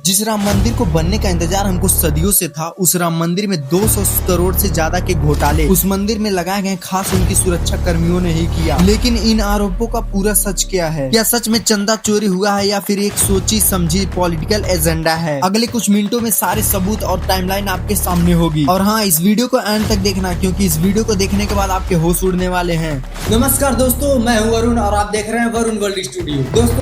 जिस राम मंदिर को बनने का इंतजार हमको सदियों से था, उस राम मंदिर में 200 करोड़ से ज्यादा के घोटाले उस मंदिर में लगाए गए, खास उनकी सुरक्षा कर्मियों ने ही किया। लेकिन इन आरोपों का पूरा सच क्या है? क्या सच में चंदा चोरी हुआ है या फिर एक सोची समझी पॉलिटिकल एजेंडा है? अगले कुछ मिनटों में सारे सबूत और टाइमलाइन आपके सामने होगी। और हाँ, इस वीडियो को एंड तक देखना, क्योंकि इस वीडियो को देखने के बाद आपके होश उड़ने वाले हैं। नमस्कार दोस्तों, मैं हूं वरुण और आप देख रहे हैं वरुण वर्ल्ड स्टूडियो। दोस्तों,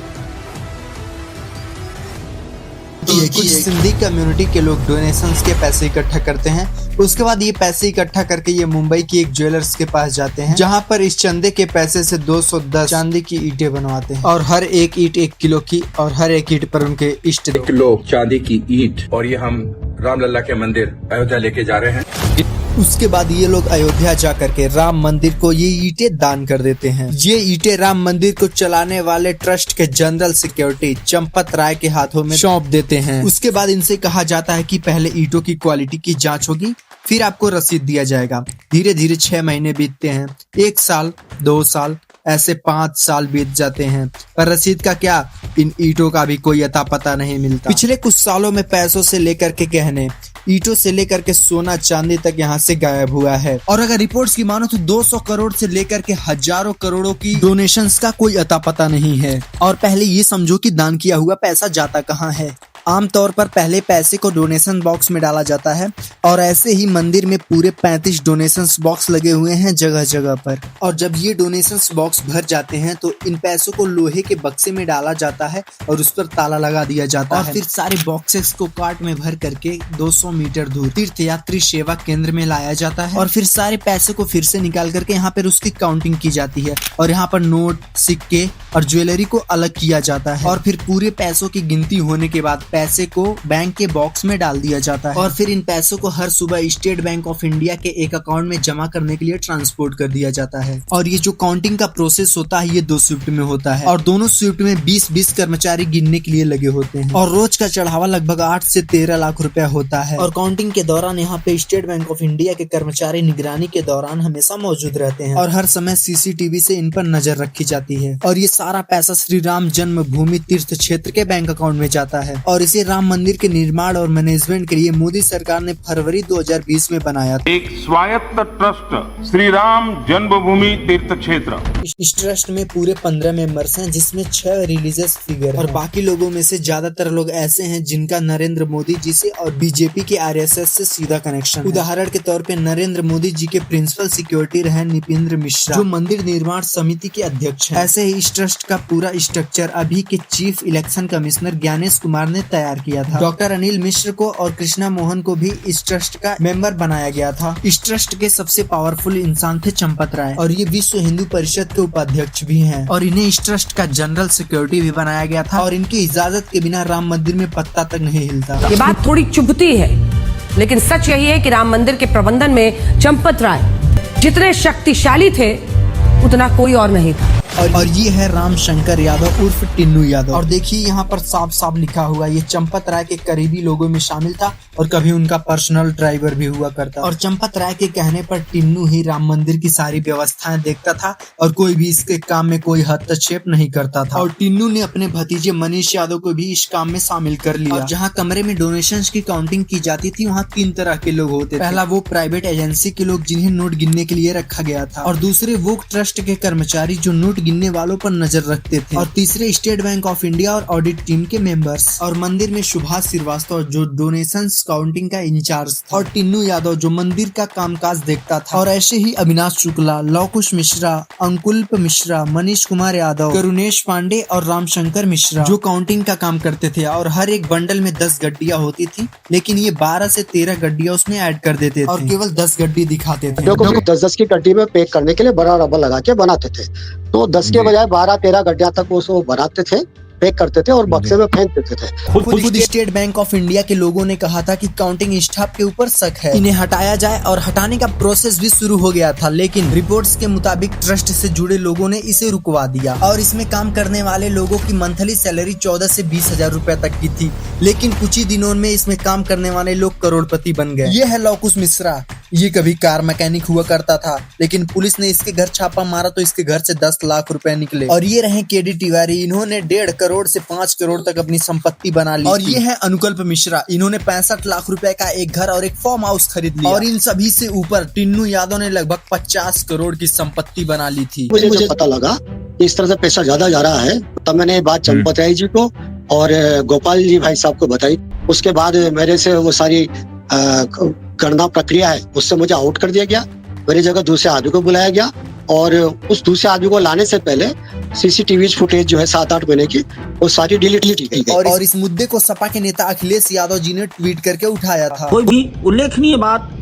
कुछ सिंधी कम्युनिटी के लोग डोनेशंस के पैसे इकट्ठा करते हैं। उसके बाद ये पैसे इकट्ठा करके ये मुंबई की एक ज्वेलर्स के पास जाते हैं, जहां पर इस चंदे के पैसे से 210 चांदी की ईंटें बनवाते हैं। और हर एक ईंट 1 किलो की, और हर एक ईंट पर उनके इष्ट 1 किलो चांदी की ईंट, और ये हम रामलला के मंदिर अयोध्या लेके जा रहे हैं। उसके बाद ये लोग अयोध्या जा करके राम मंदिर को ये ईंटें दान कर देते हैं। ये ईंटें राम मंदिर को चलाने वाले ट्रस्ट के जनरल सिक्योरिटी चंपत राय के हाथों में सौंप देते हैं। उसके बाद इनसे कहा जाता है कि पहले ईंटों की क्वालिटी की जांच होगी, फिर आपको रसीद दिया जाएगा। धीरे धीरे 6 महीने बीतते हैं, 1 साल, 2 साल, ऐसे 5 साल बीत जाते हैं, पर रसीद का क्या, इन ईंटों का भी कोई अता पता नहीं मिलता। पिछले कुछ सालों में पैसों से लेकर के गहने, ईंटों से लेकर के सोना चांदी तक यहाँ से गायब हुआ है। और अगर रिपोर्ट्स की मानो तो 200 करोड़ से लेकर के हजारों करोड़ों की डोनेशंस का कोई अता पता नहीं है। और पहले ये समझो कि दान किया हुआ पैसा जाता कहाँ है। आमतौर पर पहले पैसे को डोनेशन बॉक्स में डाला जाता है, और ऐसे ही मंदिर में पूरे 35 डोनेशन बॉक्स लगे हुए हैं जगह जगह पर। और जब ये डोनेशन बॉक्स भर जाते हैं तो इन पैसों को लोहे के बक्से में डाला जाता है और उस पर ताला लगा दिया जाता है। और फिर सारे बॉक्सेस को कार्ट में भर करके 200 मीटर दूर तीर्थयात्री सेवा केंद्र में लाया जाता है। और फिर सारे पैसे को फिर से निकाल करके यहाँ पर उसकी काउंटिंग की जाती है, और यहाँ पर नोट, सिक्के और ज्वेलरी को अलग किया जाता है। और फिर पूरे पैसों की गिनती होने के बाद पैसे को बैंक के बॉक्स में डाल दिया जाता है। और फिर इन पैसों को हर सुबह स्टेट बैंक ऑफ इंडिया के एक अकाउंट में जमा करने के लिए ट्रांसपोर्ट कर दिया जाता है। और ये जो काउंटिंग का प्रोसेस होता है, ये 2 शिफ्ट में होता है, और दोनों शिफ्ट में 20-20 कर्मचारी गिनने के लिए लगे होते हैं। और रोज का चढ़ावा लगभग 8 से 13 लाख रुपया होता है। और काउंटिंग के दौरान यहाँ पे स्टेट बैंक ऑफ इंडिया के कर्मचारी निगरानी के दौरान हमेशा मौजूद रहते हैं, और हर समय CCTV से इन पर नजर रखी जाती है। और ये सारा पैसा श्री राम जन्मभूमि तीर्थ क्षेत्र के बैंक अकाउंट में जाता है। और इसे राम मंदिर के निर्माण और मैनेजमेंट के लिए मोदी सरकार ने फरवरी 2020 में बनाया था। एक स्वायत्त ट्रस्ट श्री राम जन्मभूमि तीर्थ क्षेत्र। इस ट्रस्ट में पूरे 15 मेंबर्स हैं, जिसमें 6 रिलीजियस फिगर, और बाकी लोगों में से ज्यादातर लोग ऐसे हैं जिनका नरेंद्र मोदी जी से और बीजेपी के RSS से सीधा कनेक्शन। उदाहरण के तौर पे नरेंद्र मोदी जी के प्रिंसिपल सिक्योरिटी रहे निपेंद्र मिश्रा, जो मंदिर निर्माण समिति के अध्यक्ष हैं। ऐसे ही इस ट्रस्ट का पूरा स्ट्रक्चर अभी के chief election commissioner Gyanesh Kumar ने तैयार किया था। डॉक्टर अनिल मिश्र को और कृष्णा मोहन को भी इस ट्रस्ट का मेंबर बनाया गया था। इस ट्रस्ट के सबसे पावरफुल इंसान थे चंपत राय, और ये विश्व हिंदू परिषद के उपाध्यक्ष भी हैं। और इन्हें इस ट्रस्ट का जनरल सिक्योरिटी भी बनाया गया था, और इनकी इजाजत के बिना राम मंदिर में पत्ता तक नहीं हिलता। ये बात थोड़ी चुभती है, लेकिन सच यही है कि राम मंदिर के प्रबंधन में चंपत राय जितने शक्तिशाली थे उतना कोई और नहीं था। और ये है राम शंकर यादव उर्फ टिन्नू यादव। और देखिए यहाँ पर साफ साफ लिखा हुआ, ये चंपत राय के करीबी लोगों में शामिल था, और कभी उनका पर्सनल ड्राइवर भी हुआ करता। और चंपत राय के कहने पर टिन्नू ही राम मंदिर की सारी व्यवस्थाएं देखता था, और कोई भी इसके काम में कोई हस्तक्षेप नहीं करता था। और टिन्नू ने अपने भतीजे मनीष यादव को भी इस काम में शामिल कर लिया। और जहाँ कमरे में डोनेशन की काउंटिंग की जाती थी, वहाँ 3 तरह के लोग होते थे। पहला वो प्राइवेट एजेंसी के लोग जिन्हें नोट गिनने के लिए रखा गया था, और दूसरे वो ट्रस्ट के कर्मचारी जो नोट गिनने वालों पर नजर रखते थे, और तीसरे स्टेट बैंक ऑफ इंडिया और ऑडिट टीम के मेंबर्स। और मंदिर में सुभाष श्रीवास्तव जो डोनेशंस काउंटिंग का इंचार्ज था, और टिन्नू यादव जो मंदिर का कामकाज देखता था। और ऐसे ही अविनाश शुक्ला, लवकुश मिश्रा, अंकुल्प मिश्रा, मनीष कुमार यादव, करुणेश पांडे और रामशंकर मिश्रा जो काउंटिंग का काम करते थे। और हर एक बंडल में 10 गड्डियां होती थी, लेकिन ये 12 से 13 गड्डियां उसमें ऐड कर देते थे, और केवल 10 गड्डी दिखाते थे। 10-10 की गड्डी में पैक करने के लिए बड़ा रबर लगा के बनाते थे, तो 10 के बजाय 12-13 गड्डियां तक उसको बनाते थे, पैक करते थे और बक्से में फेंक देते थे। खुद स्टेट बैंक ऑफ इंडिया के लोगों ने कहा था कि काउंटिंग स्टाफ के ऊपर शक है, इन्हें हटाया जाए, और हटाने का प्रोसेस भी शुरू हो गया था। लेकिन रिपोर्ट्स के मुताबिक ट्रस्ट से जुड़े लोगों ने इसे रुकवा दिया, और इसमें काम करने वाले लोगों की मंथली सैलरी 14 से 20 हजार रुपए तक की थी। लेकिन कुछ ही दिनों में इसमें काम करने वाले लोग करोड़पति बन गए। ये है लवकुश मिश्रा, ये कभी कार मैकेनिक हुआ करता था, लेकिन पुलिस ने इसके घर छापा मारा तो इसके घर से 10 लाख रुपए निकले। और ये रहे केडी तिवारी, इन्होंने 1.5 करोड़ से 5 करोड़ तक अपनी संपत्ति बना ली। और ये है अनुकल्प मिश्रा, इन्होंने 65 लाख रुपए का एक घर और एक फार्म हाउस खरीद लिया। और इन सभी से ऊपर टिन्नू यादव ने लगभग 50 करोड़ की संपत्ति बना ली थी। मुझे पता लगा इस तरह से पैसा ज्यादा जा रहा है, तब मैंने ये बात चंपत राय जी को और गोपाल जी भाई साहब को बताई। उसके बाद मेरे से वो सारी गणना प्रक्रिया है उससे मुझे आउट कर दिया गया। मेरी जगह दूसरे आदमी को बुलाया गया और उस दूसरे आदमी को लाने से पहले सीसीटीवी फुटेज जो है 7-8 महीने की वो सारी डिलीट की गई। और इस मुद्दे को सपा के नेता अखिलेश यादव जी ने ट्वीट करके उठाया था। कोई भी उल्लेखनीय बात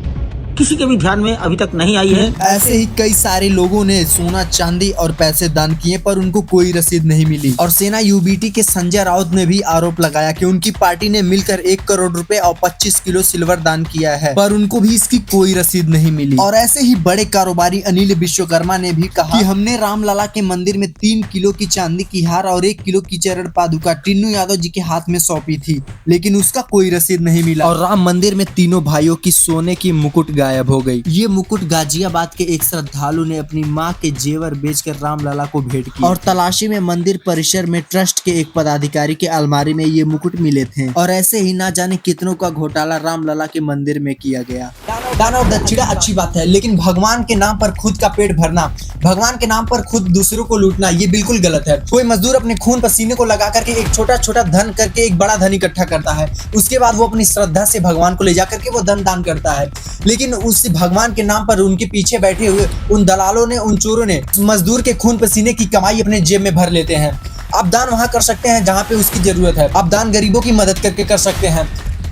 किसी के भी ध्यान में अभी तक नहीं आई है। ऐसे ही कई सारे लोगों ने सोना चांदी और पैसे दान किए पर उनको कोई रसीद नहीं मिली। और सेना यूबीटी के संजय राउत ने भी आरोप लगाया कि उनकी पार्टी ने मिलकर 1 करोड़ रुपए और 25 किलो सिल्वर दान किया है, पर उनको भी इसकी कोई रसीद नहीं मिली। और ऐसे ही बड़े कारोबारी अनिल विश्वकर्मा ने भी कहा कि हमने रामलला के मंदिर में 3 किलो की चांदी की हार और 1 किलो की चरण पादुका टिन्नू यादव जी के हाथ में सौंपी थी, लेकिन उसका कोई रसीद नहीं मिला। और राम मंदिर में तीनों भाइयों की सोने की मुकुट गायब हो गई। ये मुकुट गाजियाबाद के एक श्रद्धालु ने अपनी मां के जेवर बेचकर रामलला को भेंट किया। और तलाशी में मंदिर परिसर में ट्रस्ट के एक पदाधिकारी के अलमारी में ये मुकुट मिले थे। और ऐसे ही ना जाने कितनों का घोटाला रामलला के मंदिर में किया गया। दान और दक्षिणा अच्छी बात है, लेकिन भगवान के नाम पर खुद का पेट भरना, भगवान के नाम पर खुद दूसरों को लूटना, ये बिल्कुल गलत है। कोई मजदूर अपने खून पसीने को लगा करके एक छोटा छोटा धन करके एक बड़ा धन इकट्ठा करता है, उसके बाद वो अपनी श्रद्धा से भगवान को ले जा करके वो धन दान करता है। लेकिन उस भगवान के नाम पर उनके पीछे बैठे हुए उन दलालों ने, उन चोरों ने मजदूर के खून पसीने की कमाई अपने जेब में भर लेते हैं। आप दान वहां कर सकते हैं जहां पे उसकी जरूरत है। आप दान गरीबों की मदद करके कर सकते हैं,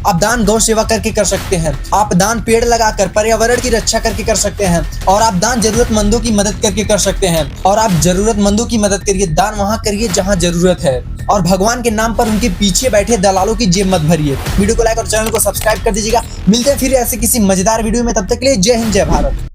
आप दान गौ सेवा करके कर सकते हैं, आप दान पेड़ लगाकर पर्यावरण की रक्षा करके कर सकते हैं, और आप दान जरूरतमंदों की मदद करके कर सकते हैं। और आप जरूरतमंदों की मदद करिए, दान वहां करिए जहां जरूरत है, और भगवान के नाम पर उनके पीछे बैठे दलालों की जेब मत भरिए। वीडियो को लाइक और चैनल को सब्सक्राइब कर दीजिएगा। मिलते हैं फिर ऐसे किसी मजेदार वीडियो में, तब तक के लिए जय हिंद जय भारत।